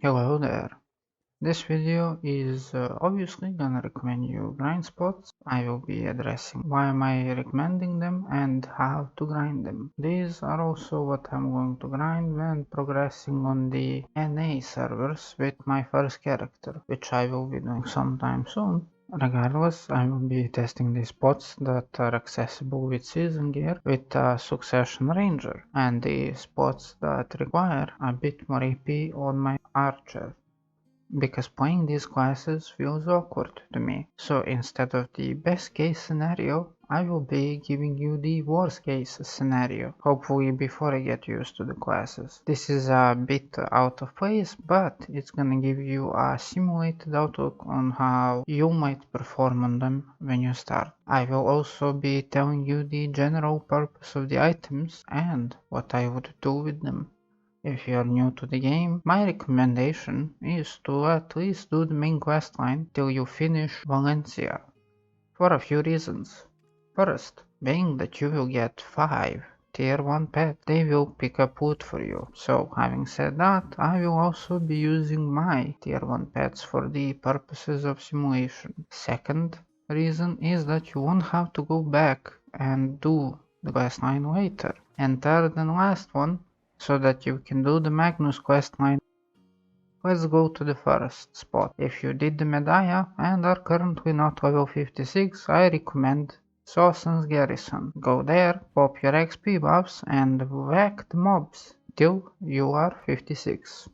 Hello there. This video is obviously gonna recommend you Grindspots. I will be addressing why am I recommending them and how to grind them. These are also what I'm going to grind when progressing on the NA servers with my first character, which I will be doing sometime soon. Regardless, I will be testing the spots that are accessible with season gear with a Succession Ranger and the spots that require a bit more AP on my archer, because playing these classes feels awkward to me. So instead of the best case scenario, I will be giving you the worst case scenario, hopefully before I get used to the classes. This is a bit out of place, but it's gonna give you a simulated outlook on how you might perform on them when you start. I will also be telling you the general purpose of the items and what I would do with them. If you are new to the game, my recommendation is to at least do the main questline till you finish Valencia, for a few reasons. First, being that you will get 5 tier 1 pets, they will pick up loot for you. So having said that, I will also be using my tier 1 pets for the purposes of simulation. Second reason is that you won't have to go back and do the questline later. And third and last one, so that you can do the Magnus questline. Let's go to the first spot. If you did the Medaya and are currently not level 56, I recommend Sausans Garrison. Go there, pop your XP buffs and whack the mobs till you are 56.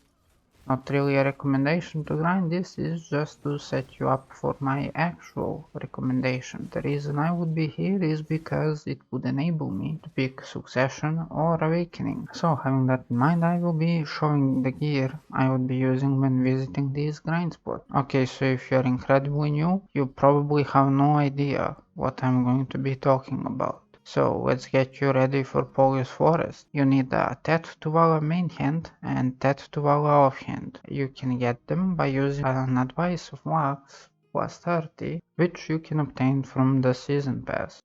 Not really a recommendation to grind this, is just to set you up for my actual recommendation. The reason I would be here is because it would enable me to pick Succession or Awakening. So having that in mind, I will be showing the gear I would be using when visiting these grind spots. Okay, so if you're incredibly new, you probably have no idea what I'm going to be talking about. So let's get you ready for Polish Forest. You need a TET main hand and TET offhand. You can get them by using an advice of Max plus 30, which you can obtain from the season pass.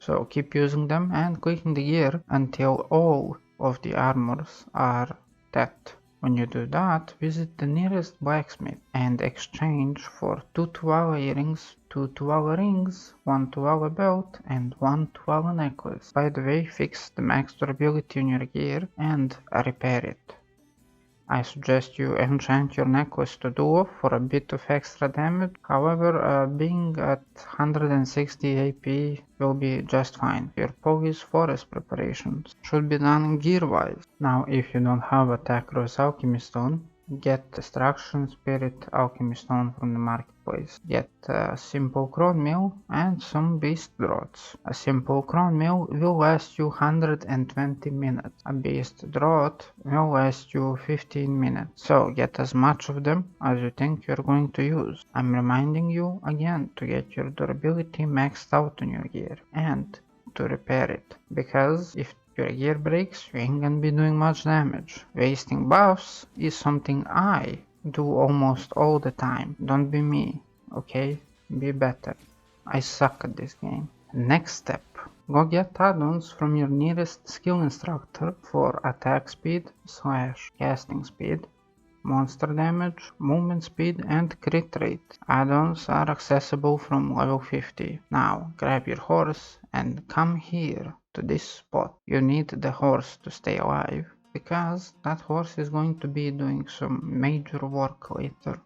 So keep using them and clicking the gear until all of the armors are TET. When you do that, visit the nearest blacksmith and exchange for 2 Tuala earrings, 2 Tuala rings, 1 Tuala belt and 1 Tuala necklace. By the way, fix the max durability on your gear and repair it. I suggest you enchant your necklace to duo for a bit of extra damage. However, being at 160 AP will be just fine. Your Polish Forest preparations should be done gear-wise. Now, if you don't have a Takros Alchemy Stone, get Destruction Spirit Alchemy Stone from the marketplace. Get a simple Chrome Mill and some Beast Draughts. A simple Chrome Mill will last you 120 minutes. A Beast Draught will last you 15 minutes. So get as much of them as you think you're going to use. I'm reminding you again to get your durability maxed out on your gear and to repair it, because if your gear breaks, you ain't gonna be doing much damage. Wasting buffs is something I do almost all the time. Don't be me, okay? Be better. I suck at this game. Next step. Go get add-ons from your nearest skill instructor for attack speed / casting speed, monster damage, movement speed and crit rate. Add-ons are accessible from level 50. Now grab your horse and come here to this spot. You need the horse to stay alive, because that horse is going to be doing some major work later.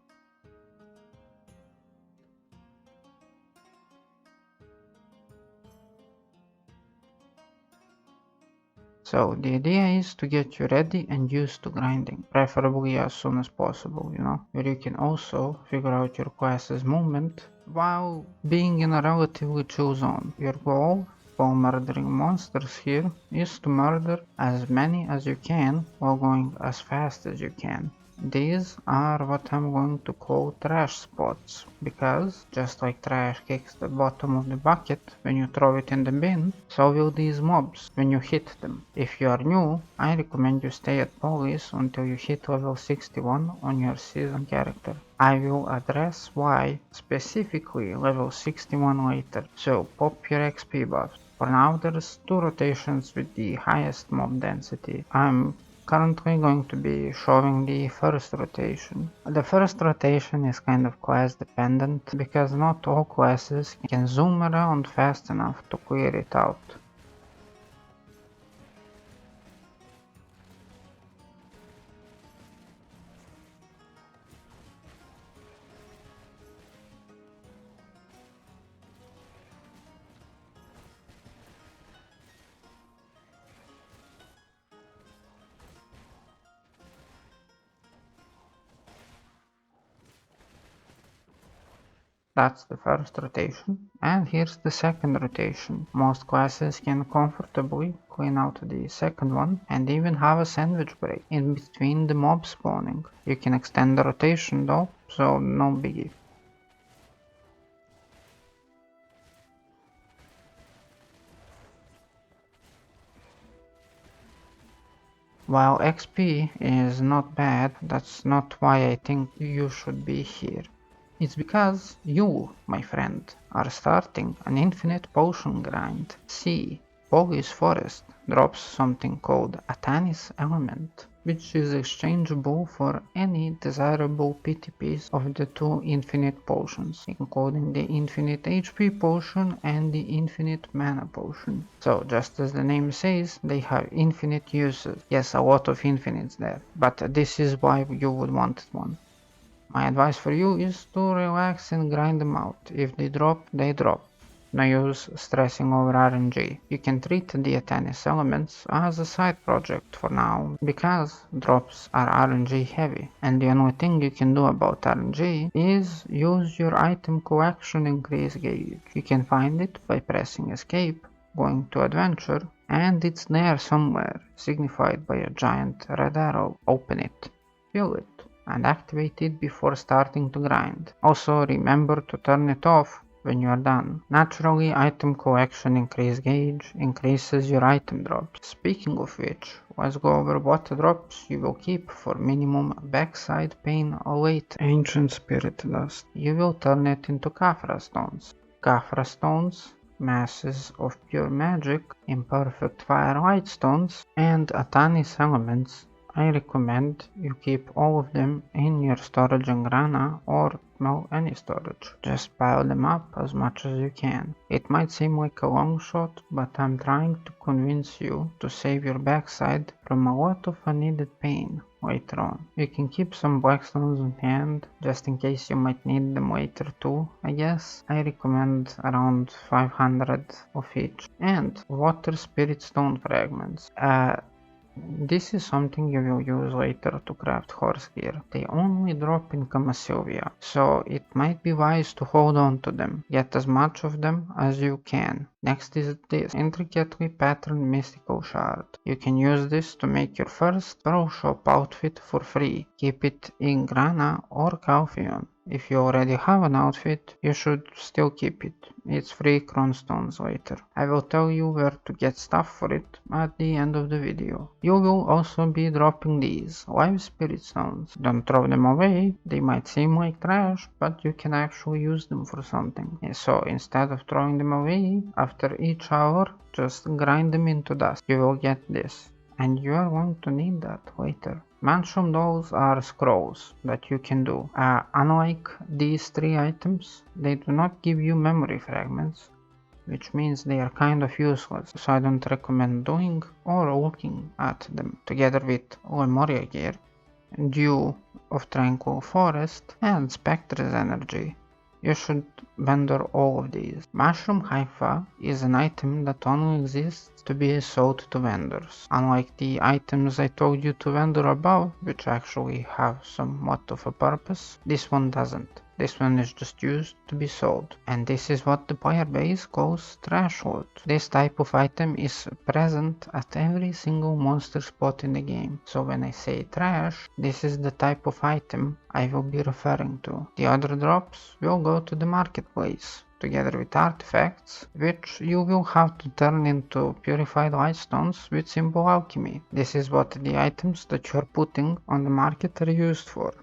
So the idea is to get you ready and used to grinding, preferably as soon as possible, where you can also figure out your class's movement while being in a relatively chill zone. Your goal while murdering monsters here is to murder as many as you can while going as fast as you can. These are what I'm going to call trash spots, because just like trash kicks the bottom of the bucket when you throw it in the bin, so will these mobs when you hit them. If you are new, I recommend you stay at police until you hit level 61 on your season character. I will address why specifically level 61 later, so pop your XP buffs. For now there's 2 rotations with the highest mob density. I'm currently going to be showing the first rotation. The first rotation is kind of class dependent, because not all classes can zoom around fast enough to clear it out. That's the first rotation, and here's the second rotation. Most classes can comfortably clean out the second one and even have a sandwich break in between the mob spawning. You can extend the rotation though, so no biggie. While XP is not bad, that's not why I think you should be here. It's because you, my friend, are starting an infinite potion grind. See, Polish Forrest drops something called a Tanis element, which is exchangeable for any desirable PTPs of the 2 infinite potions, including the infinite HP potion and the infinite mana potion. So just as the name says, they have infinite uses. Yes, a lot of infinites there, but this is why you would want one. My advice for you is to relax and grind them out. If they drop, they drop. No use stressing over RNG. You can treat the tennis elements as a side project for now, because drops are RNG heavy, and the only thing you can do about RNG is use your item collection increase gauge. You can find it by pressing escape, going to adventure, and it's there somewhere, signified by a giant red arrow. Open it, fill it, and activate it before starting to grind. Also remember to turn it off when you are done. Naturally, item collection increase gauge increases your item drops. Speaking of which, let's go over what drops you will keep for minimum backside pain await. Ancient Spirit Dust. You will turn it into Kafra Stones. Kafra Stones, masses of pure magic, imperfect firelight stones, and Atanis elements. I recommend you keep all of them in your storage in Grana, or well, any storage. Just pile them up as much as you can. It might seem like a long shot, but I'm trying to convince you to save your backside from a lot of unneeded pain later on. You can keep some blackstones on hand, just in case you might need them later too, I guess. I recommend around 500 of each. And water spirit stone fragments. This is something you will use later to craft horse gear. They only drop in Sylvia, so it might be wise to hold on to them. Get as much of them as you can. Next is this intricately patterned mystical shard. You can use this to make your first pro shop outfit for free. Keep it in Grana or Calphion. If you already have an outfit, you should still keep it. It's free cronstones later. I will tell you where to get stuff for it at the end of the video. You will also be dropping these live spirit stones. Don't throw them away, they might seem like trash, but you can actually use them for something. So instead of throwing them away, after each hour, just grind them into dust. You will get this, and you are going to need that later. Mushroom dolls are scrolls that you can do. Unlike these 3 items, they do not give you memory fragments, which means they are kind of useless, so I don't recommend doing or looking at them. Together with Lemuria gear, Dew of Tranquil Forest, and Spectre's energy, you should vendor all of these. Mushroom Haifa is an item that only exists to be sold to vendors. Unlike the items I told you to vendor above, which actually have somewhat of a purpose, this one doesn't. This one is just used to be sold. And this is what the player base calls trash loot. This type of item is present at every single monster spot in the game. So when I say trash, this is the type of item I will be referring to. The other drops will go to the marketplace, together with artifacts, which you will have to turn into purified lightstones with simple alchemy. This is what the items that you are putting on the market are used for.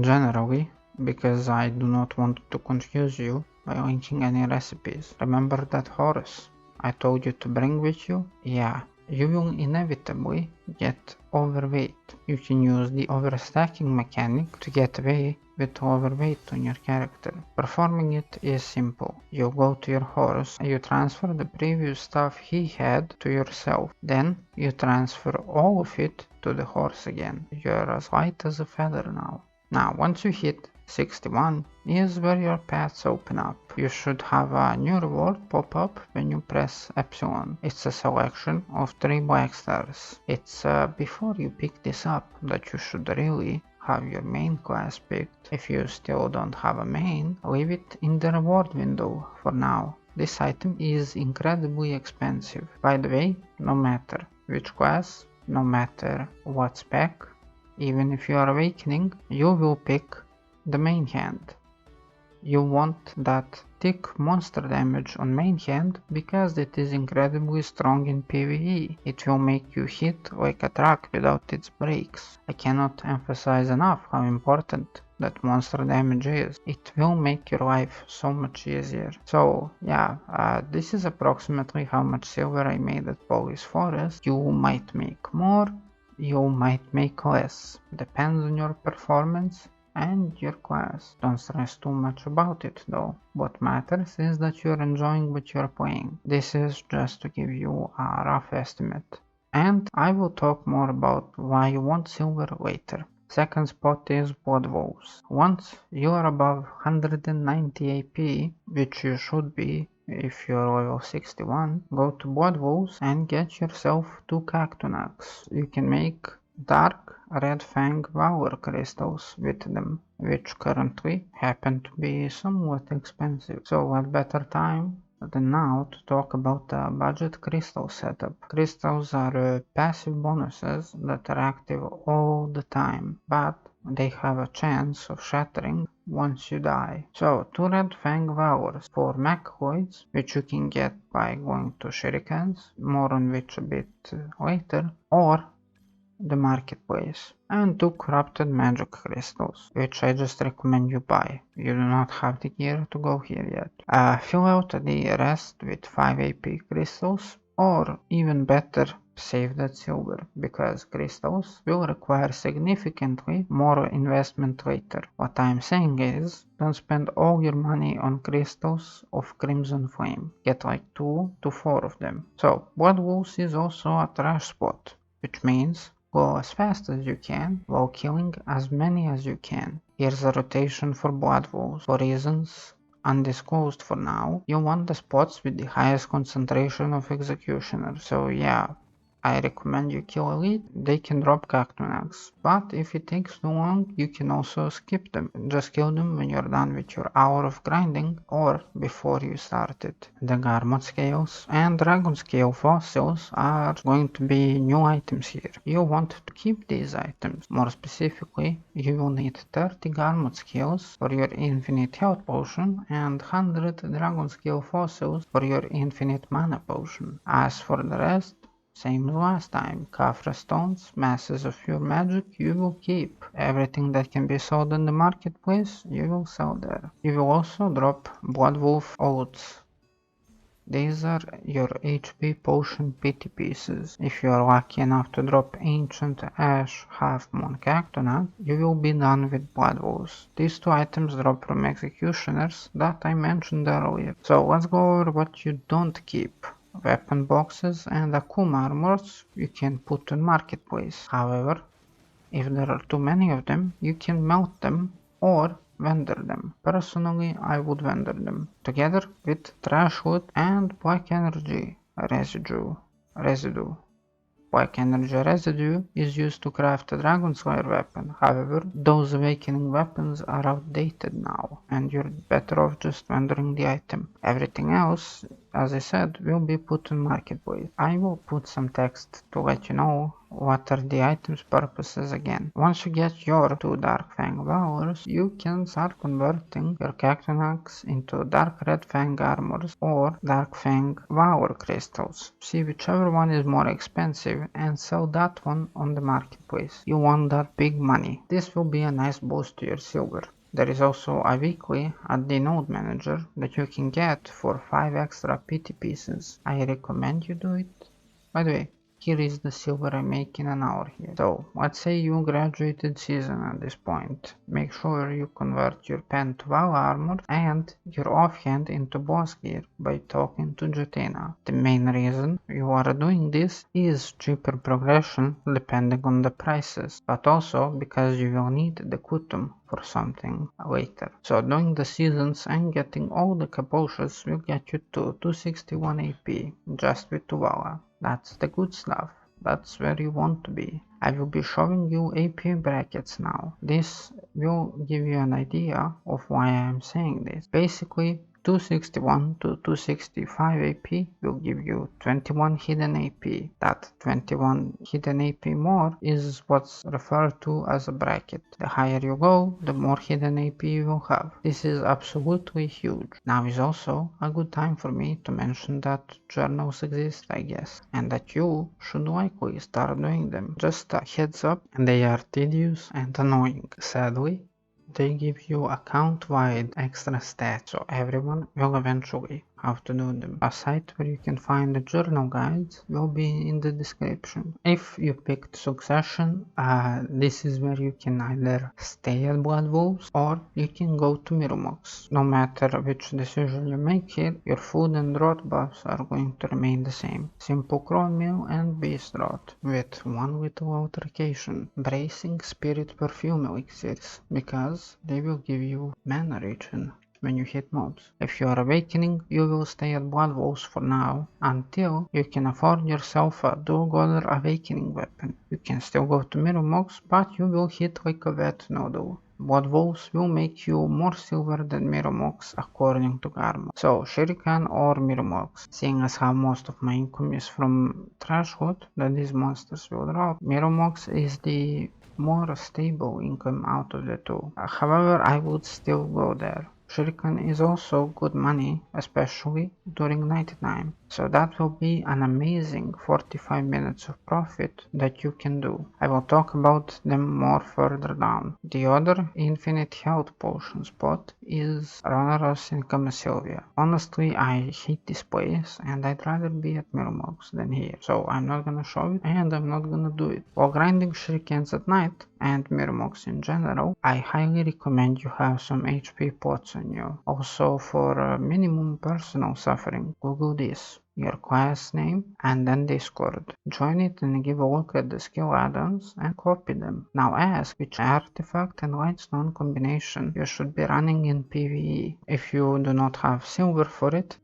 Generally, because I do not want to confuse you by linking any recipes. Remember that horse I told you to bring with you? Yeah, you will inevitably get overweight. You can use the overstacking mechanic to get away with overweight on your character. Performing it is simple. You go to your horse, you transfer the previous stuff he had to yourself. Then you transfer all of it to the horse again. You're as light as a feather now. Now, once you hit 61 is where your paths open up. You should have a new reward pop up when you press Epsilon. It's a selection of 3 Blackstars. It's before you pick this up that you should really have your main class picked. If you still don't have a main, leave it in the reward window for now. This item is incredibly expensive. By the way, no matter which class, no matter what spec, even if you are awakening, you will pick the main hand. You want that thick monster damage on main hand because it is incredibly strong in PvE. It will make you hit like a truck without its brakes. I cannot emphasize enough how important that monster damage is. It will make your life so much easier. So yeah, this is approximately how much silver I made at Police Forest. You might make more, you might make less. Depends on your performance and your class. Don't stress too much about it though. What matters is that you're enjoying what you're playing. This is just to give you a rough estimate. And I will talk more about why you want silver later. Second spot is Blood Wolves. Once you are above 190 AP, which you should be if you're level 61, go to Blood Wolves and get yourself 2 Cactunax. You can make dark red fang valor crystals with them, which currently happen to be somewhat expensive. So what better time than now to talk about the budget crystal setup. Crystals are passive bonuses that are active all the time, but they have a chance of shattering once you die. So 2 red fang valors for mechaloids, which you can get by going to Sherekhans, more on which a bit later, or the marketplace, and 2 corrupted magic crystals, which I just recommend you buy. You do not have the gear to go here yet. Fill out the rest with 5 AP crystals, or even better, save that silver, because crystals will require significantly more investment later. What I'm saying is, don't spend all your money on crystals of Crimson Flame. Get like 2 to 4 of them. So, Blood Wolves is also a trash spot, which means go as fast as you can while killing as many as you can. Here's a rotation for Blood Wolves. For reasons undisclosed for now, you want the spots with the highest concentration of executioners. So yeah, I recommend you kill elite. They can drop Cactunax, but if it takes too long, you can also skip them. Just kill them when you're done with your hour of grinding or before you started. The Garmoth scales and Dragon scale fossils are going to be new items here. You want to keep these items. More specifically, you will need 30 Garmoth scales for your infinite health potion and 100 Dragon scale fossils for your infinite mana potion. As for the rest, same as last time. Khafra stones, masses of pure magic, you will keep. Everything that can be sold in the marketplace, you will sell there. You will also drop Blood Wolf oats. These are your HP potion pity pieces. If you are lucky enough to drop Ancient Ash Half Moon Cactunax, you will be done with Blood Wolves. These 2 items drop from executioners that I mentioned earlier. So let's go over what you don't keep. Weapon boxes and Akuma armors you can put on marketplace. However, if there are too many of them, you can melt them or vendor them. Personally, I would vendor them, together with trash loot and black energy residue. Black energy residue is used to craft a Dragon Slayer weapon. However, those awakening weapons are outdated now, and you're better off just rendering the item. Everything else, as I said, will be put on Marketplace. I will put some text to let you know what are the item's purposes again. Once you get your 2 Dark Fang Valors, you can start converting your Cactunax into Dark Red Fang Armors or Dark Fang Valor Crystals. See whichever one is more expensive and sell that one on the marketplace. You want that big money. This will be a nice boost to your silver. There is also a weekly at the Node Manager that you can get for 5 extra PT pieces. I recommend you do it. By the way, here is the silver I make in an hour here. So, let's say you graduated season at this point. Make sure you convert your pen to Val Armor and your offhand into boss gear by talking to Jetina. The main reason you are doing this is cheaper progression depending on the prices, but also because you will need the Kutum for something later. So doing the seasons and getting all the cabooses will get you to 261 AP just with Tuvala. That's the good stuff. That's where you want to be. I will be showing you AP brackets now. This will give you an idea of why I am saying this. Basically, 261 to 265 AP will give you 21 hidden AP. That 21 hidden AP more is what's referred to as a bracket. The higher you go, the more hidden AP you will have. This is absolutely huge. Now is also a good time for me to mention that journals exist, I guess, and that you should likely start doing them. Just a heads up, and they are tedious and annoying. Sadly, they give you account-wide extra stats, so everyone will eventually have to do them. A site where you can find the journal guides will be in the description. If you picked Succession, this is where you can either stay at Blood Wolves or you can go to Mirumoks. No matter which decision you make here, your food and rot buffs are going to remain the same. Simple Crawl Meal and Beast Rot, with one little altercation. Bracing Spirit Perfume Elixirs, because they will give you mana regen when you hit mobs. If you are awakening, you will stay at Blood Wolves for now until you can afford yourself a dual-golder awakening weapon. You can still go to Mirumoks, but you will hit like a wet noodle. Blood Wolves will make you more silver than Mirumoks according to Garmoths. So Sherekhan or Mirumoks. Seeing as how most of my income is from trash loot that these monsters will drop, Mirumoks is the more stable income out of the two. However, I would still go there. Sherekhan is also good money, especially during nighttime, so that will be an amazing 45 minutes of profit that you can do. I will talk about them more further down. The other infinite health potion spot is Runner's in Sylvia. Honestly, I hate this place and I'd rather be at Mirumoks than here, so I'm not gonna show it and I'm not gonna do it. While grinding Sherekhans at night, and Mirumoks in general, I highly recommend you have some HP pots on you. Also, for minimum personal suffering, Google this, your class name and then Discord. Join it and give a look at the skill add-ons and copy them. Now ask which artifact and lightstone combination you should be running in PvE. If you do not have silver for it,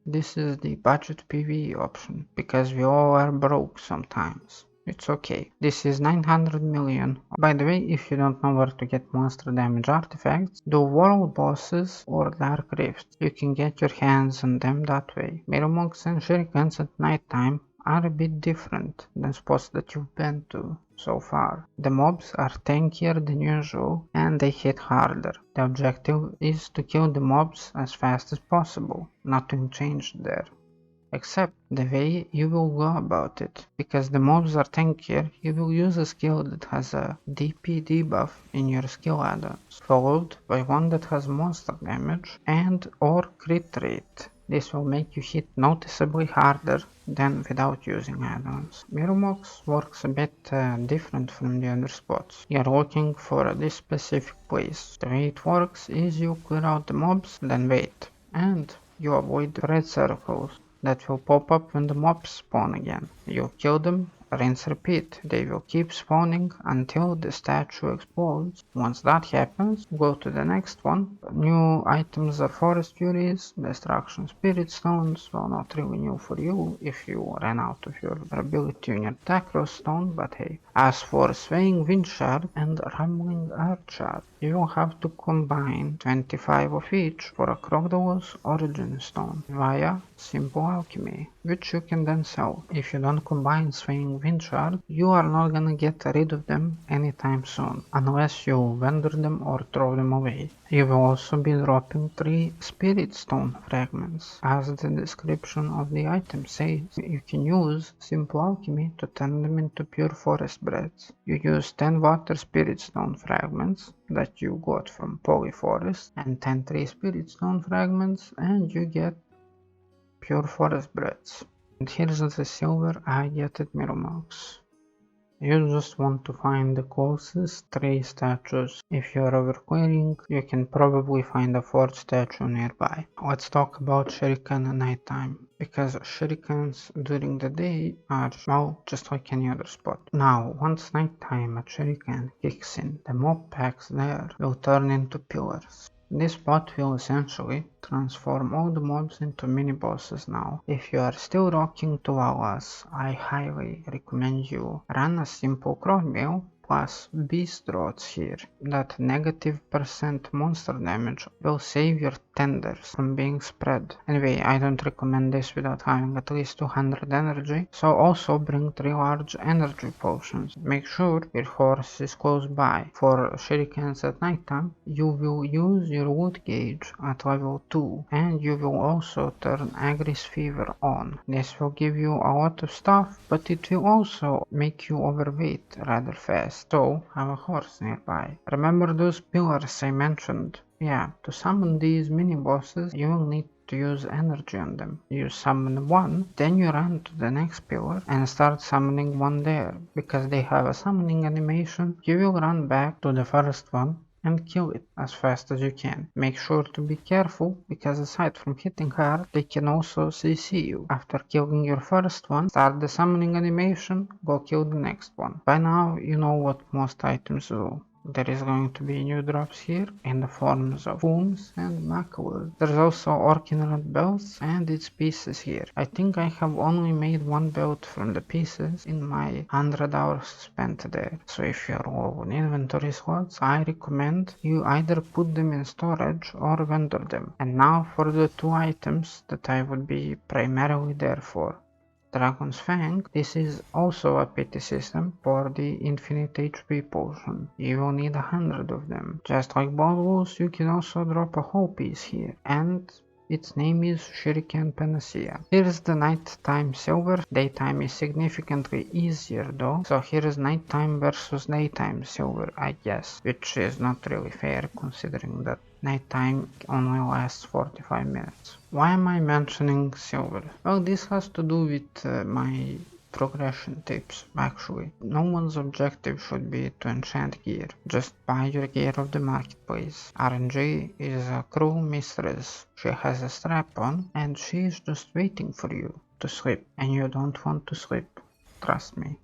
this is the budget PvE option, because we all are broke sometimes. It's okay. This is 900 million. By the way, if you don't know where to get monster damage artifacts, do world bosses or dark rifts. You can get your hands on them that way. Mirumoks and Sherekhans at nighttime are a bit different than spots that you've been to so far. The mobs are tankier than usual and they hit harder. The objective is to kill the mobs as fast as possible. Nothing changed there, except the way you will go about it. Because the mobs are tankier, you will use a skill that has a DP debuff in your skill add-ons, followed by one that has monster damage and or crit rate. This will make you hit noticeably harder than without using add-ons. Mirumoks works a bit different from the other spots. You are looking for this specific place. The way it works is you clear out the mobs, then wait, and you avoid the red circles that will pop up when the mobs spawn again. You kill them rinse repeat. They will keep spawning until the statue explodes. Once that happens, go to the next one. New items are Forest Furies, Destruction Spirit Stones, well not really new for you if you ran out of your ability on your Tacros Stone, but hey. As for Swaying Wind Shard and Rumbling Earth Shard, you will have to combine 25 of each for a Crocodile's Origin Stone via Simple Alchemy, which you can then sell. If you don't combine Swaying Wind Shard, you are not gonna get rid of them anytime soon, unless you vendor them or throw them away. You will also be dropping 3 Spirit Stone fragments. As the description of the item says, you can use Simple Alchemy to turn them into pure forest breads. You use 10 Water Spirit Stone fragments that you got from Polyforest and 10 3 Spirit Stone fragments and you get pure forest breads. And here's the silver I get at Mirumoks. You just want to find the closest 3 statues. If you're overclearing, you can probably find a 4th statue nearby. Let's talk about Sherekhan at nighttime, because Sherekhans during the day are, well, just like any other spot. Now, once nighttime at Sherekhan kicks in, the mob packs there will turn into pillars. This spot will essentially transform all the mobs into mini-bosses now. If you are still rocking Tualas, I highly recommend you run a simple Crossbill plus Beast Rods here. That -% monster damage will save your tenders from being spread. Anyway, I don't recommend this without having at least 200 energy, so also bring 3 large energy potions. Make sure your horse is close by. For Sherekhans at nighttime, you will use your wood gauge at level 2, and you will also turn Agri's Fever on. This will give you a lot of stuff, but it will also make you overweight rather fast. So, have a horse nearby. Remember those pillars I mentioned? Yeah, to summon these mini-bosses, you will need to use energy on them. You summon one, then you run to the next pillar and start summoning one there. Because they have a summoning animation, you will run back to the first one and kill it as fast as you can. Make sure to be careful, because aside from hitting hard, they can also CC you. After killing your first one, start the summoning animation, go kill the next one. By now, you know what most items do. There is going to be new drops here in the forms of wounds and macawers. There's also Orkinrod belts and its pieces here. I think I have only made one belt from the pieces in my 100 hours spent there. So if you're low on inventory slots, I recommend you either put them in storage or vendor them. And now for the 2 items that I would be primarily there for. Dragon's Fang. This is also a pity system for the infinite HP potion. You will need 100 of them. Just like Ball Wolves, you can also drop a whole piece here. And its name is Shuriken Panacea. Here's the nighttime silver. Daytime is significantly easier though. So here's nighttime versus daytime silver, I guess. Which is not really fair considering that nighttime only lasts 45 minutes. Why am I mentioning silver? Well, this has to do with my progression tips, actually. No one's objective should be to enchant gear. Just buy your gear off the marketplace. RNG is a cruel mistress. She has a strap on and she is just waiting for you to sleep. And you don't want to sleep. Trust me.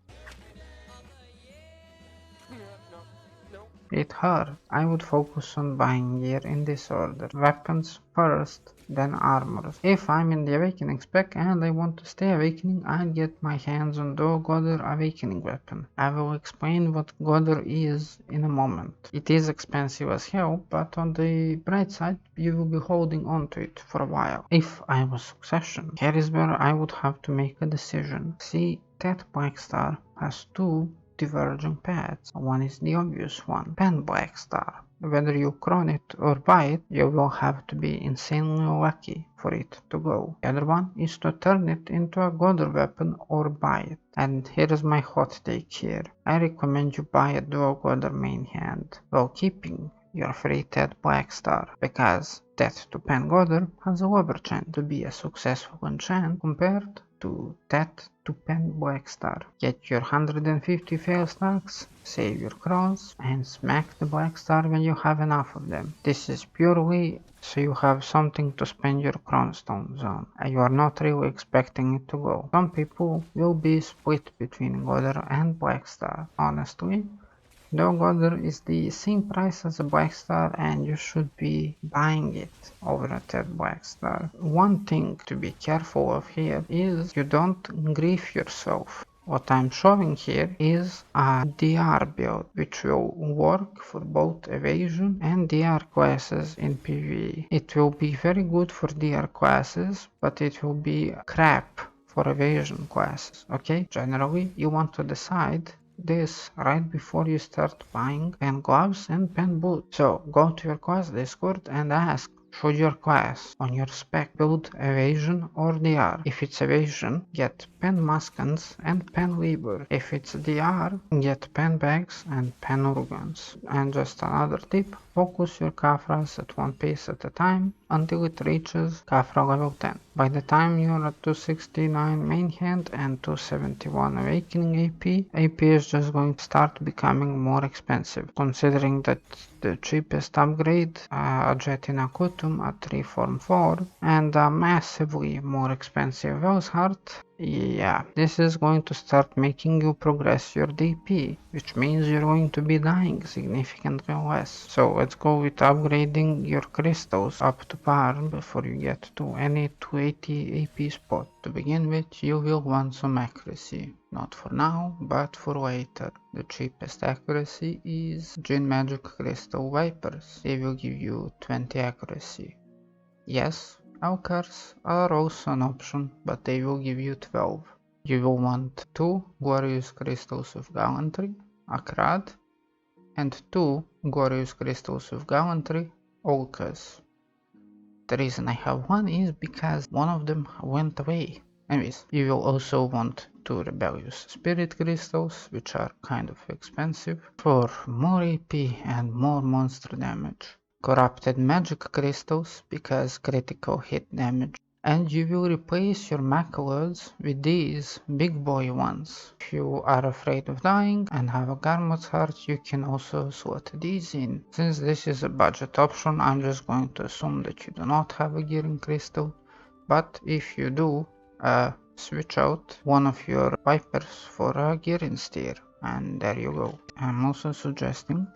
It hurt. I would focus on buying gear in this order. Weapons first, then armors. If I'm in the Awakening spec and I want to stay Awakening, I'll get my hands on the Godder Awakening weapon. I will explain what Godder is in a moment. It is expensive as hell, but on the bright side, you will be holding on to it for a while. If I was Succession, here is where I would have to make a decision. See, TET Blackstar has 2 diverging paths. One is the obvious one, PEN Blackstar. Whether you clone it or buy it, you will have to be insanely lucky for it to go. The other one is to turn it into a Godder weapon or buy it. And here's my hot take here. I recommend you buy a dual Godder main hand, while keeping your free TET Blackstar, because TET to PEN has a lower chance to be a successful enchant compared to TET to PEN Blackstar. Get your 150 fail stacks, save your crowns, and smack the Blackstar when you have enough of them. This is purely so you have something to spend your crownstones on. You are not really expecting it to go. Some people will be split between Godder and Blackstar. Honestly, though Godder is the same price as a Blackstar and you should be buying it over a TET Blackstar. One thing to be careful of here is you don't grief yourself. What I'm showing here is a DR build, which will work for both evasion and DR classes in PvE. It will be very good for DR classes, but it will be crap for evasion classes, okay? Generally, you want to decide this right before you start buying pen gloves and pen boots. So go to your class Discord and ask, should your class on your spec build evasion or DR? If it's evasion, get pen maskans and pen lever. If it's DR, get pen bags and pen urgons. And just another tip, focus your Kafras at one piece at a time until it reaches Kafra level 10. By the time you're at 269 main hand and 271 awakening AP is just going to start becoming more expensive, considering that the cheapest upgrade, a Jetina Kutum at 3 form 4 and a massively more expensive Wells Heart. Yeah, this is going to start making you progress your DP, which means you're going to be dying significantly less. So let's go with upgrading your crystals up to par before you get to any 280 AP spot. To begin with, you will want some accuracy. Not for now, but for later. The cheapest accuracy is Gin Magic Crystal Vipers. They will give you 20 accuracy. Yes, Alcars are also an option, but they will give you 12. You will want 2 Glorious Crystals of Gallantry, Akrad, and 2 Glorious Crystals of Gallantry, Olkas. The reason I have one is because one of them went away. Anyways, you will also want 2 Rebellious Spirit Crystals, which are kind of expensive, for more AP and more monster damage. Corrupted Magic Crystals, because critical hit damage. And you will replace your Macalods with these big boy ones. If you are afraid of dying and have a Garmoths heart, you can also slot these in. Since this is a budget option, I'm just going to assume that you do not have a Gearing Crystal. But if you do, switch out one of your Vipers for a Gearing Steer. And there you go. I'm also suggesting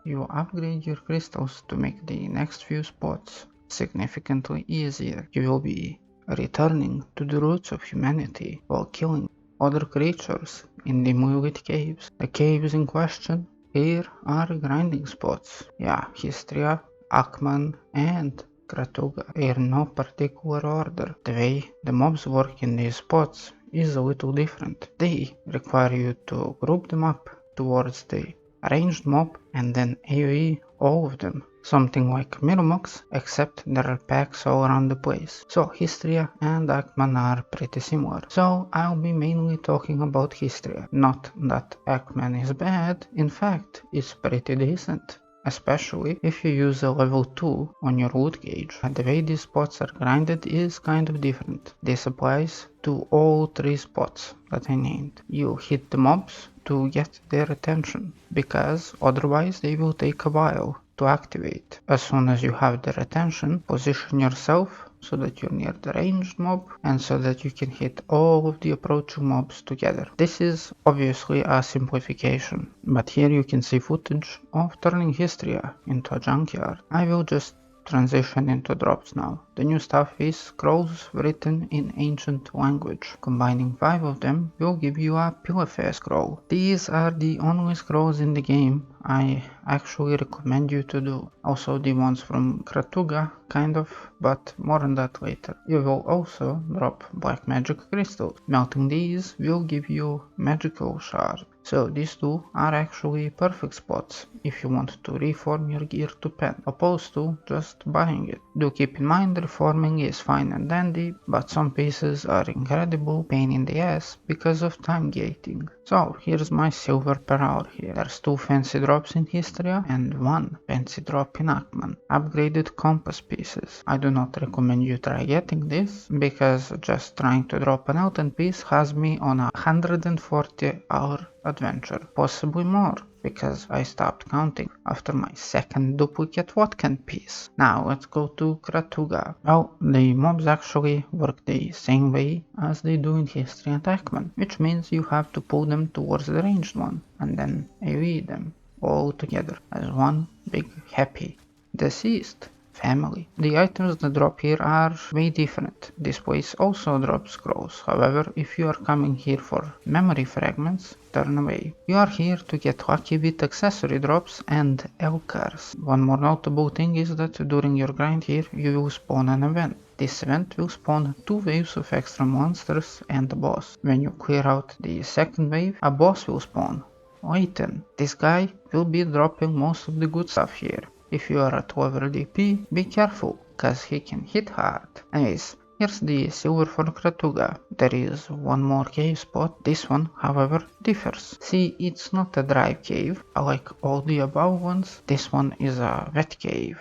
you upgrade your crystals to make the next few spots significantly easier. You will be returning to the roots of humanity while killing other creatures in the Mulit caves. The caves in question here are grinding spots. Yeah, Hystria, Aakman, and Kratuga in no particular order. The way the mobs work in these spots is a little different. They require you to group them up towards the ranged mob and then AoE all of them. Something like Mirumoks, except there are packs all around the place. So Hystria and Aakman are pretty similar. So I'll be mainly talking about Hystria. Not that Aakman is bad, in fact it's pretty decent. Especially if you use a level 2 on your loot gauge. The way these spots are grinded is kind of different. This applies to all 3 spots that I named. You hit the mobs to get their attention, because otherwise they will take a while to activate. As soon as you have their attention, position yourself so that you're near the ranged mob and so that you can hit all of the approaching mobs together. This is obviously a simplification, but here you can see footage of turning Hystria into a junkyard. I will just transition into drops now. The new stuff is scrolls written in ancient language. Combining 5 of them will give you a Pilafare scroll. These are the only scrolls in the game I actually recommend you to do. Also the ones from Kratuga, kind of, but more on that later. You will also drop black magic crystals. Melting these will give you magical shard. So these two are actually perfect spots if you want to reform your gear to pen, opposed to just buying it. Do keep in mind reforming is fine and dandy, but some pieces are incredible pain in the ass because of time gating. So here's my silver per hour here. There's 2 fancy drops in Hystria and 1 fancy drop in Aakman. Upgraded compass pieces. I do not recommend you try getting this, because just trying to drop an Elton piece has me on a 140-hour adventure. Possibly more, because I stopped counting after my second duplicate Vodkan piece. Now let's go to Kratuga. Well, the mobs actually work the same way as they do in Hystria and Aakman, which means you have to pull them towards the ranged one, and then AoE them all together as one big happy deceased family. The items that drop here are way different. This place also drops scrolls. However, if you are coming here for memory fragments, turn away. You are here to get lucky with accessory drops and Elkars. One more notable thing is that during your grind here, you will spawn an event. This event will spawn 2 waves of extra monsters and a boss. When you clear out the second wave, a boss will spawn. Leighton. This guy will be dropping most of the good stuff here. If you are at level DP, be careful, cause he can hit hard. Anyways, here's the silver for Kratuga. There is one more cave spot. This one, however, differs. See, it's not a dry cave, like all the above ones. This one is a wet cave.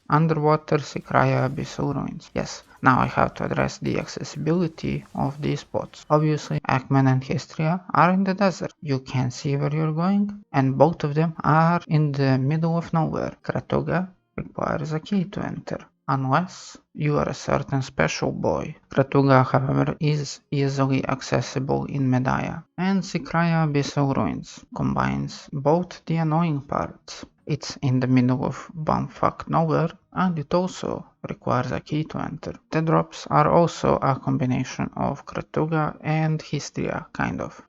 Underwater Sycraia Abyssal ruins. Yes, now I have to address the accessibility of these spots. Obviously, Aakman and Hystria are in the desert. You can see where you're going, and both of them are in the middle of nowhere. Kratuga requires a key to enter, unless you are a certain special boy. Kratuga, however, is easily accessible in Medaya. And Sycraia Abyssal Ruins combines both the annoying parts. It's in the middle of bumfuck nowhere, and it also requires a key to enter. The drops are also a combination of Kratuga and Hystria, kind of.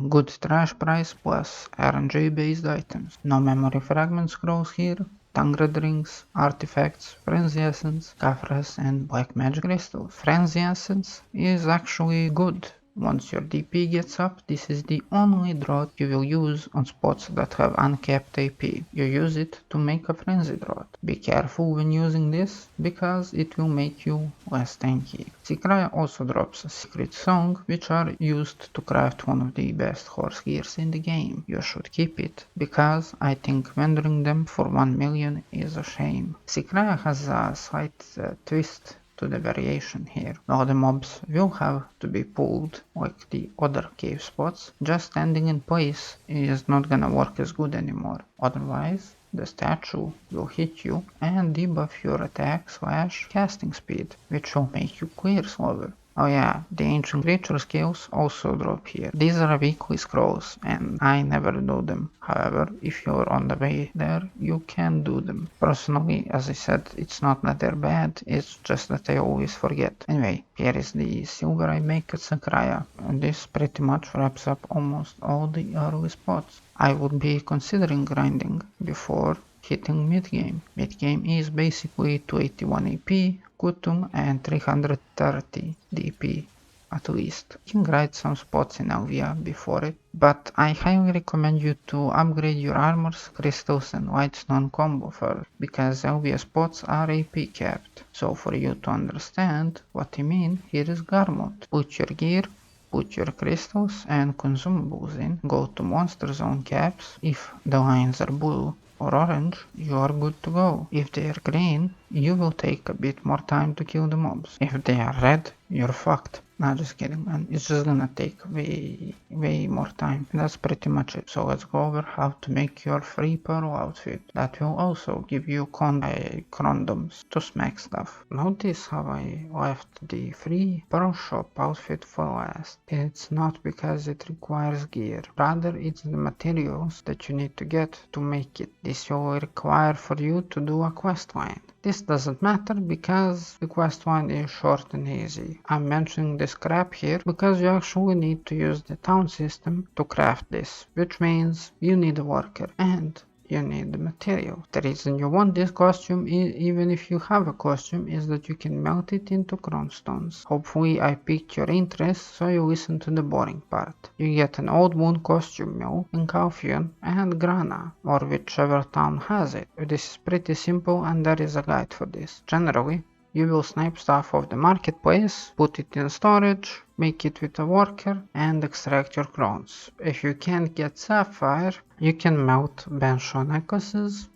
Good trash price plus RNG based items. No memory fragment scrolls here. Tangred rings, artifacts, frenzy essence, Kafras and black magic crystals. Frenzy essence is actually good. Once your DP gets up, this is the only drought you will use on spots that have uncapped AP. You use it to make a frenzy drought. Be careful when using this, because it will make you less tanky. Sycraia also drops a secret song, which are used to craft one of the best horse gears in the game. You should keep it, because I think vending them for 1 million is a shame. Sycraia has a slight twist to the variation here. All the mobs will have to be pulled like the other cave spots. Just standing in place is not gonna work as good anymore. Otherwise, the statue will hit you and debuff your attack / casting speed, which will make you clear slower. Oh yeah, the ancient creature skills also drop here. These are weekly scrolls and I never do them. However, if you're on the way there, you can do them. Personally, as I said, it's not that they're bad, it's just that I always forget. Anyway, here is the silver I make at Sycraia, and this pretty much wraps up almost all the early spots. I would be considering grinding before hitting midgame. Midgame is basically 281 AP, Kutum and 330 DP at least. You can grind some spots in Elvia before it, but I highly recommend you to upgrade your armors, crystals and whitestone combo first, because Elvia spots are AP capped. So for you to understand what I mean, here is Garmoths. Put your gear, put your crystals and consumables in, go to monster zone caps. If the lines are blue or orange, you are good to go. If they are green, you will take a bit more time to kill the mobs. If they are red, you're fucked. Nah, just kidding, man. It's just gonna take way more time. And that's pretty much it. So let's go over how to make your free pearl outfit. That will also give you condoms to smack stuff. Notice how I left the free pearl shop outfit for last. It's not because it requires gear. Rather, it's the materials that you need to get to make it. This will require for you to do a quest line. This doesn't matter because the quest line is short and easy. I'm mentioning this crap here because you actually need to use the town system to craft this, which means you need a worker and you need the material. The reason you want this costume, even if you have a costume, is that you can melt it into chromestones. Hopefully I piqued your interest, so you listen to the boring part. You get an old moon costume mill in Calphion and Grana, or whichever town has it. This is pretty simple and there is a guide for this. Generally, you will snipe stuff off the marketplace, put it in storage, make it with a worker, and extract your crowns. If you can't get sapphire, you can melt Bencho necklaces,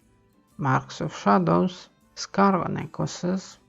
Marks of Shadows, Scarva necklaces,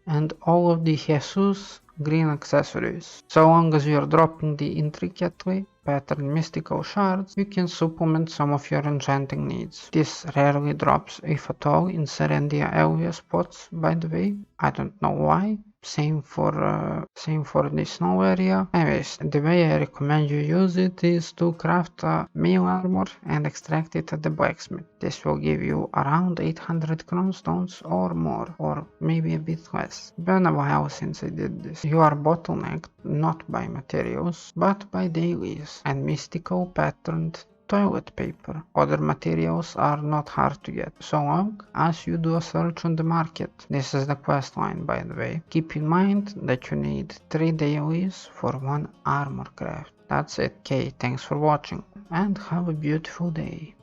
and all of the Jesus green accessories. So long as you are dropping the intricately patterned mystical shards, you can supplement some of your enchanting needs. This rarely drops, if at all, in Serendia Elvia spots, by the way. I don't know why. Same for the snow area. Anyways, the way I recommend you use it is to craft a mail armor and extract it at the blacksmith. This will give you around 800 crownstones or more, or maybe a bit less. Been a while since I did this. You are bottlenecked not by materials, but by dailies and mystical patterned toilet paper. Other materials are not hard to get, so long as you do a search on the market. This is the quest line, by the way. Keep in mind that you need 3 dailies for 1 armor craft. That's it. Okay, thanks for watching and have a beautiful day.